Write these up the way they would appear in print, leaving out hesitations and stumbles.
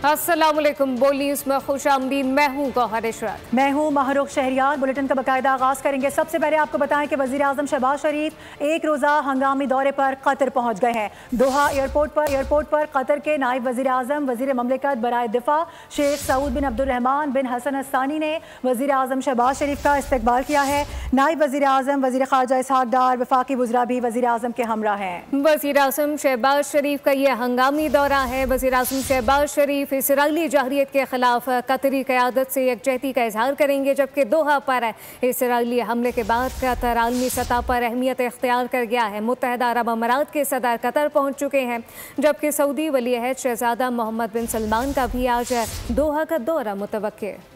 अस्सलामुअलैकुम, बोल न्यूज़ में खुशामदीद। मैं हूँ गौहर इशरत। मैं हूँ महरुख शहरियार। बुलेटिन का बाकायदा आगाज़ करेंगे। सबसे पहले आपको बताएं कि वज़ीर आज़म शहबाज शरीफ एक रोज़ा हंगामी दौरे पर कतर पहुँच गए हैं। दोहा एयरपोर्ट पर कतर के नायब वज़ीर आज़म वज़ीर ममलिकत बराए दिफा शेख सऊद बिन अब्दुर्रहमान बिन हसन अस्सानी ने वज़ीर आज़म शहबाज शरीफ का इस्तकबाल किया है। नायब वज़ीर आज़म वज़ीर ख़ारजा इसहाक़ डार वफ़ाक़ी वज़रा भी वज़ीर आज़म के हमरा हैं। वज़ीर आज़म शहबाज शरीफ का यह हंगामी दौरा है। वज़ीर आज़म शहबाज शरीफ इसराइली जाहिरियत के खिलाफ कतरी क़यादत से यकजहती का इजहार करेंगे, जबकि दोहा पर इसराइली हमले के बाद कतर आलमी सतह पर अहमियत इख्तियार कर गया है। मुत्तहिदा अरब अमारात के सदर कतर पहुँच चुके हैं, जबकि सऊदी वली अहद शहज़ादा मोहम्मद बिन सलमान का भी आज दोहा का दौरा मुतवक्किल।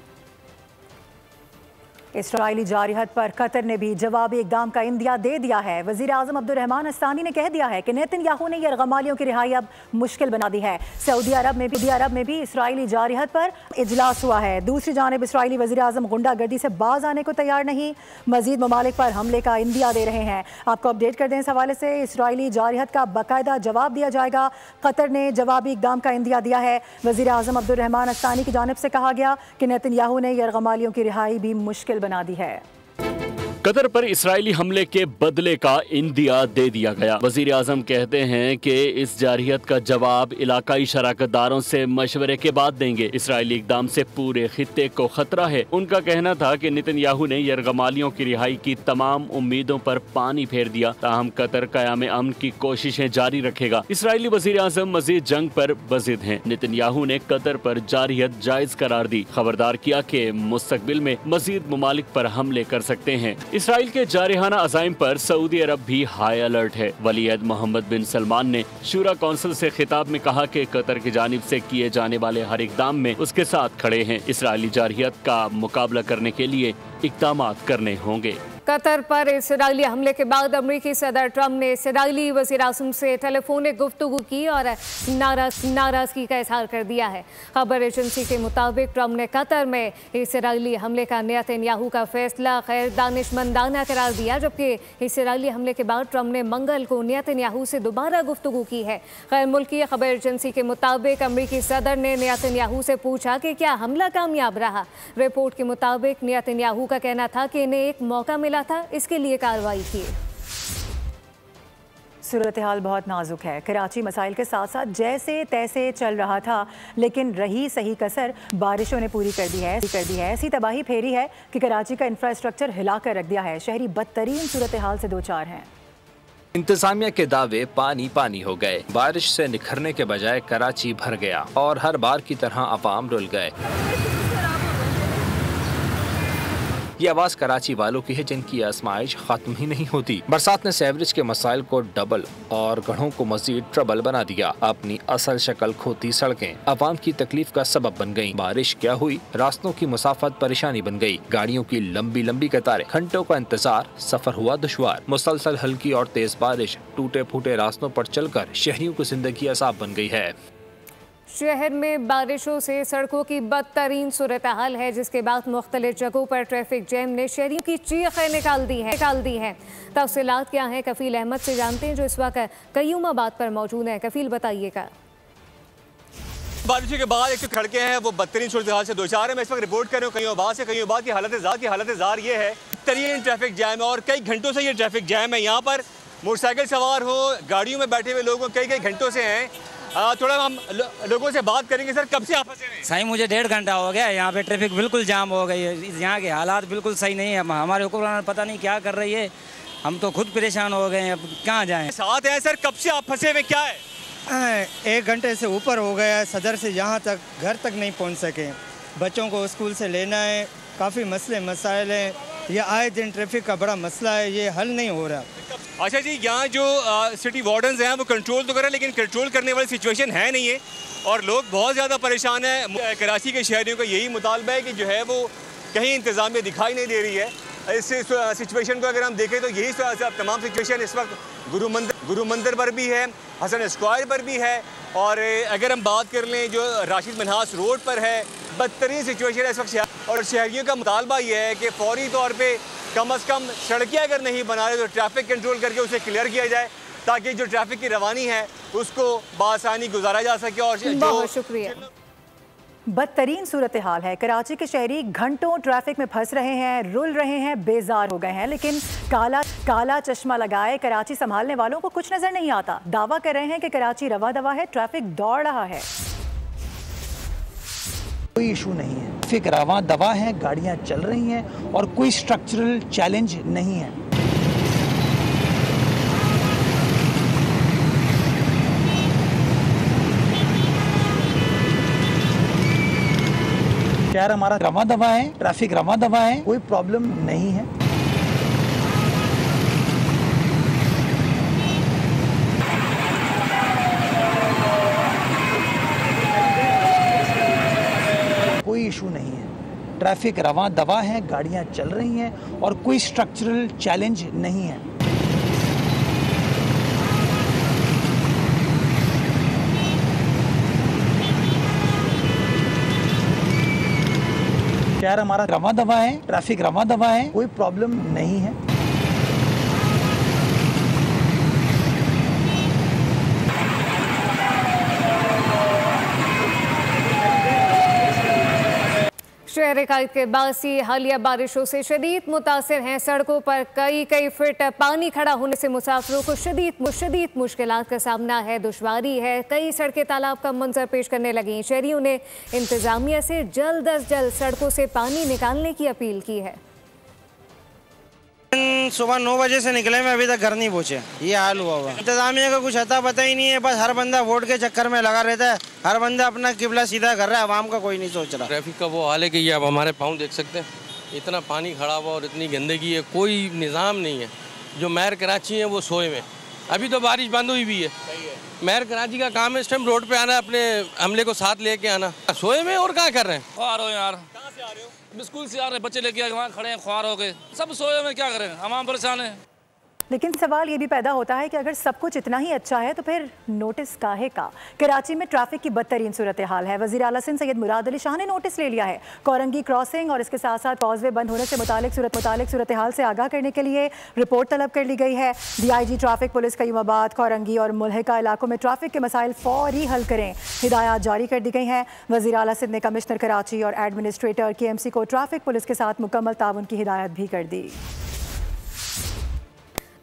इसराइली जारहत पर कतर ने भी जवाबी इक़दाम का इंदिया दे दिया है। वज़ीर आज़म अब्दुर्रहमान अस्सानी ने कह दिया है कि नेतन्याहू ने यरगमालियों की रिहाई अब मुश्किल बना दी है। सऊदी अरब में भी इसराइली जारहत पर इजलास हुआ है। दूसरी जानिब इसराइली वज़ीर आज़म गुंडागर्दी से बाज आने को तैयार नहीं, मज़ीद ममालिक पर हमले का इंदिया दे रहे हैं। आपको अपडेट कर दें, इस हवाले से इसराइली जारहत का बाकायदा जवाब दिया जाएगा। कतर ने जवाबी इक़दाम का इंदिया दिया है। वज़ीर आज़म अब्दुर्रहमान अस्सानी की जानिब से कहा गया कि नेतन्याहू ने यरगमालियों की रिहाई भी मुश्किल बना दी है। कतर पर इसराइली हमले के बदले का इंदिया दे दिया गया। वजीर आजम कहते हैं कि इस जारहियत का जवाब इलाकाई शराकतदारों से मशवरे के बाद देंगे। इसराइली इकदाम से पूरे खित्ते को खतरा है। उनका कहना था कि नेतन्याहू ने यरगमालियों की रिहाई की तमाम उम्मीदों पर पानी फेर दिया, ताहम कतर क़याम अमन की कोशिशें जारी रखेगा। इसराइली वजीर आजम मजीद जंग पर बज़िद हैं। नेतन्याहू ने कतर पर जारहियत जायज करार दी, खबरदार किया कि मुस्तकबिल में मजीद ममालिक पर हमले कर सकते हैं। इसराइल के जारहाना अज़ाइम पर सऊदी अरब भी हाई अलर्ट है। वली अहद मोहम्मद बिन सलमान ने शूरा कौंसिल से खिताब में कहा कि कतर की जानिब से किए जाने वाले हर इक़दाम में उसके साथ खड़े हैं। इसराइली जारहियत का मुकाबला करने के लिए इक़दामात करने होंगे। कतर पर इसराइली हमले के बाद अमरीकी सदर ट्रंप ने इसराइली वज़ीर आज़म से टेलीफोनिक गुफ्तगू की और नाराज़गी का इजहार कर दिया है। खबर एजेंसी के मुताबिक ट्रंप ने कतर में इसराइली हमले का नेतन्याहू का फैसला गैर दानिशमंदाना करार दिया, जबकि इसराइली हमले के बाद ट्रंप ने मंगल को नेतन्याहू से दोबारा गुफ्तगू की है। गैर मुल्की खबर एजेंसी के मुताबिक अमरीकी सदर ने नेतन्याहू से पूछा कि क्या हमला कामयाब रहा। रिपोर्ट के मुताबिक नेतन्याहू का कहना था कि इन्हें एक मौका मिला था, इसके लिए कार्रवाई की। सूरत हाल बहुत नाजुक है। कराची मसाइल के साथ साथ जैसे तैसे चल रहा था, लेकिन रही सही कसर बारिशों ने पूरी कर दी है। ऐसी तबाही फेरी है कि कराची का इंफ्रास्ट्रक्चर हिला कर रख दिया है। शहरी बदतरीन सूरत हाल से दो चार हैं। इंतजामिया के दावे पानी पानी हो गए। बारिश से निखरने के बजाय कराची भर गया और हर बार की तरह अवाम रुल गए। ये आवाज कराची वालों की है जिनकी आजमाइश खत्म ही नहीं होती। बरसात ने सेवरेज के मसाइल को डबल और गढ़ों को मजीद ट्रबल बना दिया। अपनी असल शक्ल खोती सड़कें अवाम की तकलीफ का सबब बन गयी। बारिश क्या हुई, रास्तों की मुसाफत परेशानी बन गयी। गाड़ियों की लंबी लंबी कतारें, घंटों का इंतजार, सफर हुआ दुश्वार। मुसलसल हल्की और तेज बारिश टूटे फूटे रास्तों पर चलकर शहरियों की जिंदगी असाब बन गई है। शहर में बारिशों से सड़कों की बदतरीन सूरत हाल है, जिसके बाद मुख्तलिफ जगहों पर ट्रैफिक जैम ने शहरियों की चीखें निकाल दी हैं। तफसीलात क्या हैं, कफील अहमद से जानते हैं जो इस वक्त कयूमाबाद पर मौजूद हैं। कफील बताइएगा। बारिशों के बाद एक सड़कें हैं वो बदतरीन सूरत हाल से दो चार है। मैं इस वक्त रिपोर्ट कर रहा हूँ कयूमाबाद से। कयूमाबाद की हालत जार ये है, तरीन ट्रैफिक जैम है और कई घंटों से ये ट्रैफिक जैम है। यहाँ पर मोटरसाइकिल सवार हो, गाड़ियों में बैठे हुए लोग कई घंटों से हैं। थोड़ा हम लोगों से बात करेंगे। सर, कब से आप फंसे हैं? सही मुझे 1.5 घंटा हो गया। यहाँ पे ट्रैफिक बिल्कुल जाम हो गई है। यहाँ के हालात बिल्कुल सही नहीं है। हमारे हुकूमत पता नहीं क्या कर रही है, हम तो खुद परेशान हो गए हैं। अब कहाँ जाएं? साथ हैं सर, कब से आप फंसे हुए, क्या है? 1 घंटे से ऊपर हो गया है। सदर से यहाँ तक घर तक नहीं पहुँच सके। बच्चों को स्कूल से लेना है, काफ़ी मसाइल हैं। ये आए दिन ट्रैफिक का बड़ा मसला है, ये हल नहीं हो रहा। अच्छा जी, यहाँ जो सिटी वार्डन्स हैं वो कंट्रोल तो कर रहे हैं, लेकिन कंट्रोल करने वाली सिचुएशन है नहीं है और लोग बहुत ज़्यादा परेशान हैं। कराची के शहरियों का यही मुतालबा है कि जो है वो कहीं इंतज़ामिया दिखाई नहीं दे रही है। इस सिचुएशन को अगर हम देखें तो यही तमाम सिचुएशन इस वक्त गुरु मंदिर पर भी है, हसन स्क्वायर पर भी है, और अगर हम बात कर लें जो राशिद मन्हास रोड पर है, बदतरीन सिचुएशन है इस वक्त। और शहरियों का मुतालबा ये है कि फौरी तौर पर कम से कम सड़कें अगर नहीं बना रहे तो ट्रैफिक कंट्रोल करके उसे क्लियर किया जाए, ताकि जो ट्रैफिक की रवानी है उसको बआसानी गुजारा जा सके। और बहुत शुक्रिया। बदतरीन सूरत हाल है। कराची के शहरी घंटों ट्रैफिक में फंस रहे हैं, रुल रहे हैं, बेजार हो गए हैं, लेकिन काला चश्मा लगाए कराची संभालने वालों को कुछ नजर नहीं आता। दावा कर रहे हैं कि कराची रवा दवा है, ट्रैफिक दौड़ रहा है। कोई इशू नहीं है, ट्रैफिक रवा दवा है, गाड़ियां चल रही हैं और कोई स्ट्रक्चरल चैलेंज नहीं है। शहर हमारा रवा दवा है, ट्रैफिक रवा दवा है, कोई प्रॉब्लम नहीं है। कोई इशू नहीं है, ट्रैफिक रवा दवा है, गाड़ियां चल रही हैं और कोई स्ट्रक्चरल चैलेंज नहीं है। शहर हमारा रवा दवा है, ट्रैफिक रवा दवा है, कोई प्रॉब्लम नहीं है। शहर कायद के बासी हालिया बारिशों से शदीद मुतासिर हैं। सड़कों पर कई फीट पानी खड़ा होने से मुसाफिरों को शदीद मुश्किलात का सामना है, दुश्वारी है। कई सड़कें तालाब का मंजर पेश करने लगी। शहरियों ने इंतजामिया से जल्द अज जल्द सड़कों से पानी निकालने की अपील की है। सुबह 9 बजे से निकले, मैं अभी तक घर नहीं पहुंचे, ये हाल हुआ हुआ। इंतजामिया का कुछ अता पता ही नहीं है, बस हर बंदा वोट के चक्कर में लगा रहता है। हर बंदा अपना किबला सीधा कर रहा है, आवाम का कोई नहीं सोच रहा। ट्रैफिक का वो हाल है कि ये अब हमारे पाँव देख सकते हैं, इतना पानी खड़ा हुआ और इतनी गंदगी है, कोई निज़ाम नहीं है। जो मेयर कराची है वो सोए में, अभी तो बारिश बंद हुई भी है। मेयर कराची का काम है इस टाइम रोड पे आना, अपने अमले को साथ लेके आना। सोए में और क्या कर रहे हैं? ख्वार हो यार, कहाँ से आ रहे हो? स्कूल से आ रहे हैं, बच्चे लेके वहाँ खड़े हैं, ख्वार हो गए, सब सोए में, क्या करें, हम परेशान हैं। लेकिन सवाल ये भी पैदा होता है कि अगर सब कुछ इतना ही अच्छा है तो फिर नोटिस काहे का। कराची में ट्रैफिक की बदतरीन सूरत हाल है। वज़ीर आला सिंध सैयद मुराद अली शाह ने नोटिस ले लिया है। कोरंगी क्रॉसिंग और इसके साथ साथ कॉजवे बंद होने से मुतालिक सूरत हाल से आगाह करने के लिए रिपोर्ट तलब कर ली गई है। DIG traffic police Qayyumabad, Korangi और मुल्हिका इलाकों में ट्रैफिक के मसाइल फौरी हल करें, हिदायत जारी कर दी गई हैं। वज़ीर आला सिंध ने कमिश्नर कराची और एडमिनिस्ट्रेटर KMC को ट्रैफिक पुलिस के साथ मुकम्मल ताउन की हिदायत भी कर दी।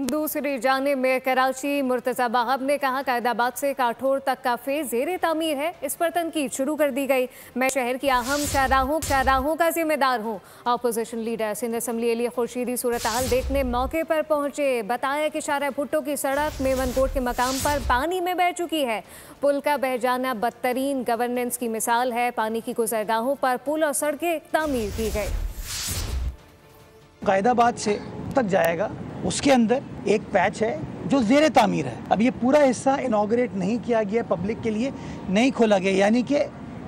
दूसरी जानिब में कराची मुर्तज़ा बाहब ने कहा कायदाबाद से काठोर तक का फेज ज़ेरे तामीर है, इस पर तनकीद शुरू कर दी गई। मैं शहर की अहम शाहराहों का जिम्मेदार हूँ। Opposition leader Sindh assembly Ali Khurshidi सूरत हाल देखने मौके पर पहुँचे। बताया कि शाहरा भुट्टो की सड़क मेवनकोट के मकाम पर पानी में बह चुकी है। पुल का बह जाना बदतरीन गवर्नेंस की मिसाल है। पानी की गुजरगाहों पर पुल और सड़कें तामीर की गई। कायदाबाद से तक जाएगा, उसके अंदर एक पैच है जो ज़ेरे तामीर है। अब ये पूरा हिस्सा इनॉग्रेट नहीं किया गया, पब्लिक के लिए नहीं खोला गया, यानी कि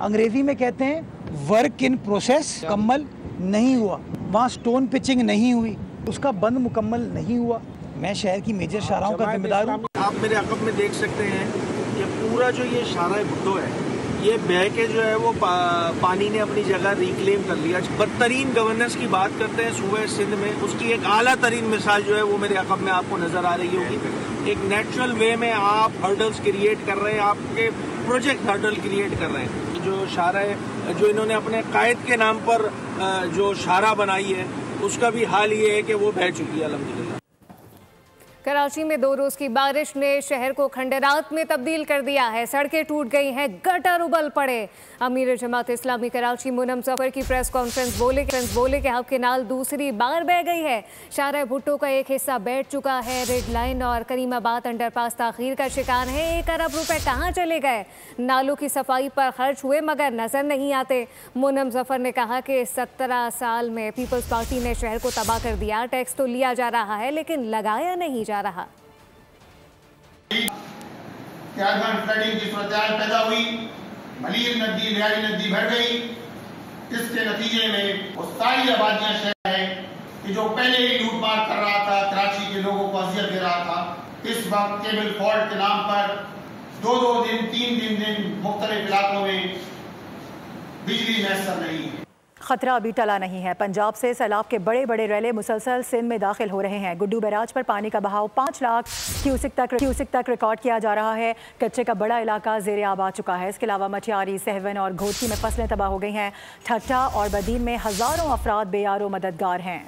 अंग्रेजी में कहते हैं वर्क इन प्रोसेस, मुकम्मल नहीं हुआ। वहाँ स्टोन पिचिंग नहीं हुई, उसका बंद मुकम्मल नहीं हुआ। मैं शहर की मेजर शाहराहों का जिम्मेदार हूँ। आप मेरे अकब में देख सकते हैं कि पूरा जो ये शाहरा भुट्टो है, ये बह के जो है वो पानी ने अपनी जगह रिक्लेम कर लिया। बदतरीन गवर्नेंस की बात करते हैं सूबे सिंध में, उसकी एक आला तरीन मिसाल जो है वो मेरे अकब में आपको नज़र आ रही होगी। एक नेचुरल वे में आप हर्डल्स क्रिएट कर रहे हैं, आपके प्रोजेक्ट हर्डल क्रिएट कर रहे हैं। जो शाहरा है, जो इन्होंने अपने कायद के नाम पर जो शाहरा बनाई है, उसका भी हाल ये है कि वो बह चुकी है अल्हम्दुलिल्लाह। कराची में 2 रोज की बारिश ने शहर को खंडरात में तब्दील कर दिया है। सड़कें टूट गई हैं, गटर उबल पड़े। अमीर जमात इस्लामी कराची मुनम जफर की प्रेस कॉन्फ्रेंस बोले कि हब केनाल दूसरी बार बह गई है। शाहरा भुट्टो का एक हिस्सा बैठ चुका है। रेड लाइन और करीमाबाद अंडरपास ताखीर का शिकार है। 1 अरब रुपए कहाँ चले गए? नालों की सफाई पर खर्च हुए मगर नजर नहीं आते। मुनम जफर ने कहा कि 17 साल में पीपल्स पार्टी ने शहर को तबाह कर दिया। टैक्स तो लिया जा रहा है लेकिन लगाया नहीं जा रहा। फ्लडिंग की सूरत पैदा हुई, मलीर नदी, लियारी नदी भर गई। इसके नतीजे में वो सारी आबादियां शहर है कि जो पहले ही लूटमार कर रहा था, कराची के लोगों को अजियत दे रहा था, इस वक्त केबल फॉल्ट के नाम पर 2-2 दिन 3 दिन मुख्तलिफ इलाकों में बिजली मैसर नहीं है। खतरा अभी टला नहीं है। पंजाब से सैलाब के बड़े बड़े रैले मुसलसल सिंध में दाखिल हो रहे हैं। गुड्डू बैराज पर पानी का बहाव 5 लाख क्यूसिक तक रिकॉर्ड किया जा रहा है। कच्चे का बड़ा इलाका ज़ेरे आब आ चुका है। इसके अलावा मटियारी, सहवन और घोटकी में फसलें तबाह हो गई हैं। ठट्टा और बदीन में हज़ारों अफराद बेयारो मददगार हैं।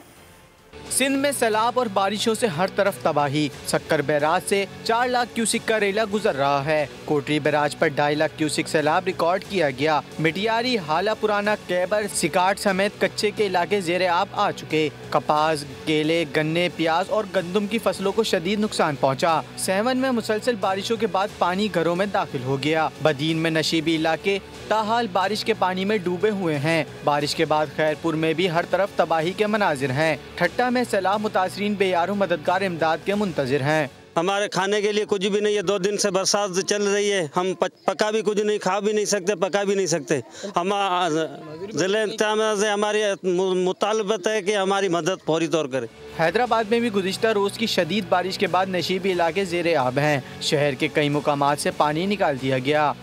सिंध में सैलाब और बारिशों से हर तरफ तबाही। सक्कर बैराज से 4 लाख क्यूसिक का रेला गुजर रहा है। कोटरी बैराज पर 2.5 लाख क्यूसिक सैलाब रिकॉर्ड किया गया। मिटियारी, हाला पुराना, कैबर, सिकाट समेत कच्चे के इलाके ज़ेरे आब आ चुके। कपास, केले, गन्ने, प्याज और गंदम की फसलों को शदीद नुकसान पहुंचा। सहवन में मुसलसल बारिशों के बाद पानी घरों में दाखिल हो गया। बदीन में नशीबी इलाके ताहाल बारिश के पानी में डूबे हुए हैं। बारिश के बाद खैरपुर में भी हर तरफ तबाही के मनाजिर हैं। ठट्टा में सैलाब मुतासरीन बेयारों मददगार इमदाद के मुंतजिर हैं। हमारे खाने के लिए कुछ भी नहीं है। 2 दिन से बरसात चल रही है। हम पका भी कुछ नहीं, खा भी नहीं सकते, पका भी नहीं सकते। हम जिले इंतजाम से हमारी मुतालबत है कि हमारी मदद फौरी तौर करे। हैदराबाद में भी गुज़िश्ता रोज़ की शदीद बारिश के बाद नशीबी इलाके ज़ेरे आब हैं। शहर के कई मुकामात से पानी निकाल दिया गया।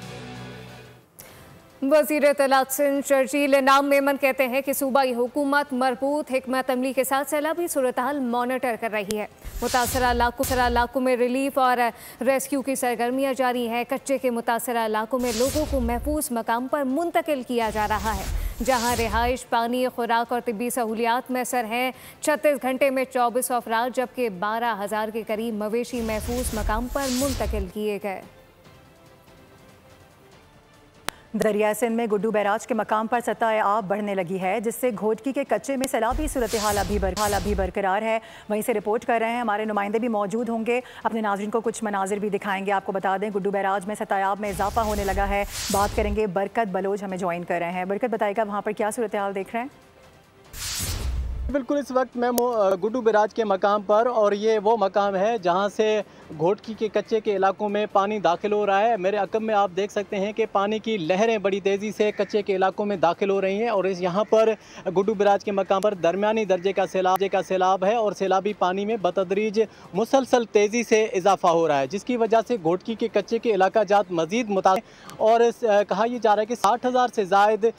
वज़ीर इत्तलात सिंध शर्जील इनाम मेमन कहते हैं कि सूबाई हुकूमत मरबूत हिकमत अमली के साथ सैलाबी सूरत हाल मॉनिटर कर रही है। मुतासरा इलाकों में रिलीफ और रेस्क्यू की सरगर्मियाँ जारी हैं। कच्चे के मुतासरा इलाकों में लोगों को महफूज मकाम पर मुंतकिल किया जा रहा है, जहाँ रिहाइश, पानी, खुराक और तिब्बी सहूलियात मैसर हैं। 36 घंटे में 24 अफराद जबकि 12,000 के करीब मवेशी महफूज मकाम पर मुंतकिल किए गए। दरिया सिंध में गुड्डू बैराज के मकाम पर सतह आब बढ़ने लगी है, जिससे घोटकी के कच्चे में सैलाबी सूरत हाल अभी बरकरार है। वहीं से रिपोर्ट कर रहे हैं हमारे नुमाइंदे भी मौजूद होंगे, अपने नाज़रीन को कुछ मनाजिर भी दिखाएंगे। आपको बता दें गुड्डू बैराज में सतह आब में इजाफा होने लगा है। बात करेंगे, बरकत बलोच हमें ज्वाइन कर रहे हैं। बरकत बताएगा वहाँ पर क्या सूरत हाल देख रहे हैं? बिल्कुल, इस वक्त मैं गुड्डू बैराज के मकाम पर, और ये वो मकाम है जहाँ से घोटकी के कच्चे के इलाकों में पानी दाखिल हो रहा है। मेरे अकब में आप देख सकते हैं कि पानी की लहरें बड़ी तेज़ी से कच्चे के इलाकों में दाखिल हो रही हैं और इस यहाँ पर गुड्डू बैराज के मकाम पर दरमियानी दर्जे का सैलाब है और सैलाबी पानी में बतदरीज मुसलसल तेज़ी से इजाफा हो रहा है, जिसकी वजह से घोटकी के कच्चे के इलाका जात मज़ीद मुतासिर और कहा यह जा रहा है कि 60,000 से ज़ायद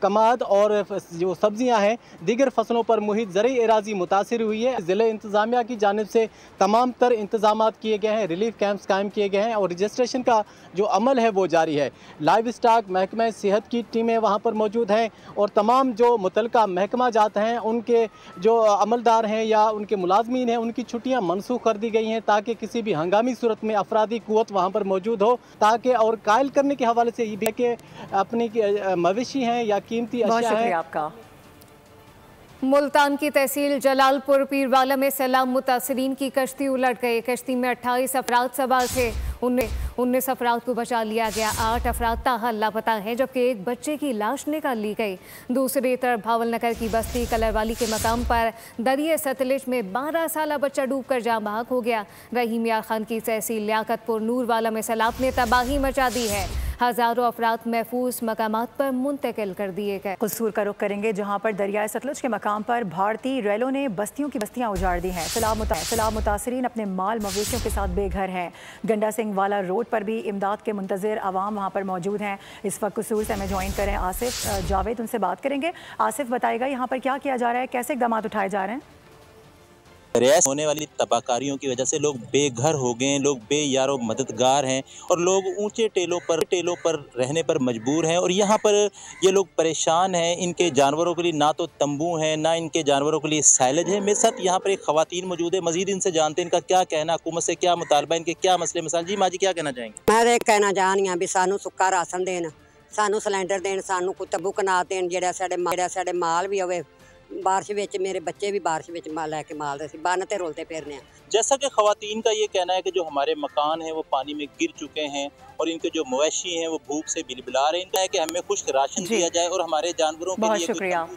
कमाद और जो सब्जियाँ हैं दीगर फसलों पर मुहित ज़रई एराज़ी मुतासिर हुई है। ज़िले इंतज़ामिया की जानिब से तमाम तर इंतजामात किए गए हैं, रिलीफ कैंप्स कायम किए गए हैं और रजिस्ट्रेशन का जो अमल है वो जारी है। लाइव स्टॉक महकमा सेहत की टीमें वहाँ पर मौजूद हैं और तमाम जो मुतलका महकमा जात हैं उनके जो अमलदार हैं या उनके मुलाजमीन हैं उनकी छुट्टियाँ मनसूख कर दी गई हैं ताकि किसी भी हंगामी सूरत में अफरादी कुव्वत वहाँ पर मौजूद हो, ताकि और कायल करने के हवाले से ये भी है कि अपनी मवेशी हैं या कीमती अशिया हैं। आपका मुल्तान की तहसील जलालपुर पीरवाला में सैलाब मुतासरीन की कश्ती उलट गई। कश्ती में 28 अफराद सवार थे, 19 अफराद को बचा लिया गया। 8 अफराद ताहाल लापता हैं जबकि एक बच्चे की लाश निकाल ली गई। दूसरी तरफ भावलनगर की बस्ती कलरवाली के मकाम पर दरिया सतलुज में 12 साला बच्चा डूबकर जाँ बहक हो गया। रहीम यार खान की तहसील लियाकतपुर नूरवाला में सैलाब ने तबाही मचा दी है। हज़ारों अफराद महफूज मकामात पर मुंतकिल कर दिए गए। कसूर का रुख करेंगे जहाँ पर दरियाए सतलुज के मकाम पर भारतीय रेलों ने बस्तियों की बस्तियाँ उजाड़ दी हैं। सैलाब मुतासरीन अपने माल मवेशियों के साथ बेघर हैं। गंडा सिंह वाला रोड पर भी इमदाद के मुंतज़िर आवाम वहाँ पर मौजूद हैं। इस वक्त कसूर से हमें ज्वाइन करें आसिफ जावेद, उनसे बात करेंगे। आसिफ बताएगा यहाँ पर क्या किया जा रहा है, कैसे इक़दाम उठाए जा रहे हैं? रियासत होने वाली तबाहकारियों की वजह से लोग बेघर हो गए हैं, लोग बेयारो मददगार हैं और लोग ऊंचे टेलों पर रहने पर मजबूर हैं और यहाँ पर ये लोग परेशान हैं। इनके जानवरों के लिए ना तो तंबू हैं, ना इनके जानवरों के लिए साइलेज है। मेरे साथ यहाँ पर एक ख़वातीन मौजूद है, मज़ीद इनसे जानते हैं इनका क्या कहना, हुकूमत से क्या मुतालबा, इनके क्या मसले मसाइल। जी माँ जी क्या कहना चाहेंगे? मैं कहना चाहनी हाँ भी सानू सुक्का राशन देन, सानू सिलेंडर देन, सानू कोई तंबू कनात देन, जेड़ा साडे माल भी होवे। बारिश में मेरे बच्चे भी बारिश में लैके माल रहे बन ते रोलते फिरने। जैसा कि ख़वातीन का ये कहना है कि जो हमारे मकान हैं वो पानी में गिर चुके हैं और इनके जो मवेशी हैं वो भूख से बिलबिला रहे हैं। इनका है कि हमें खुश्क राशन दिया जाए और हमारे जानवरों के लिए। बहुत शुक्रिया।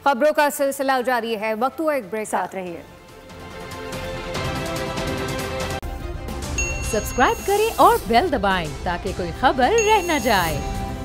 खबरों का सिलसिला जारी है, वक्त हुआ एक ब्रेक, साथ रहिए। सब्सक्राइब करें और बेल दबाएं ताकि कोई खबर रह न जाए।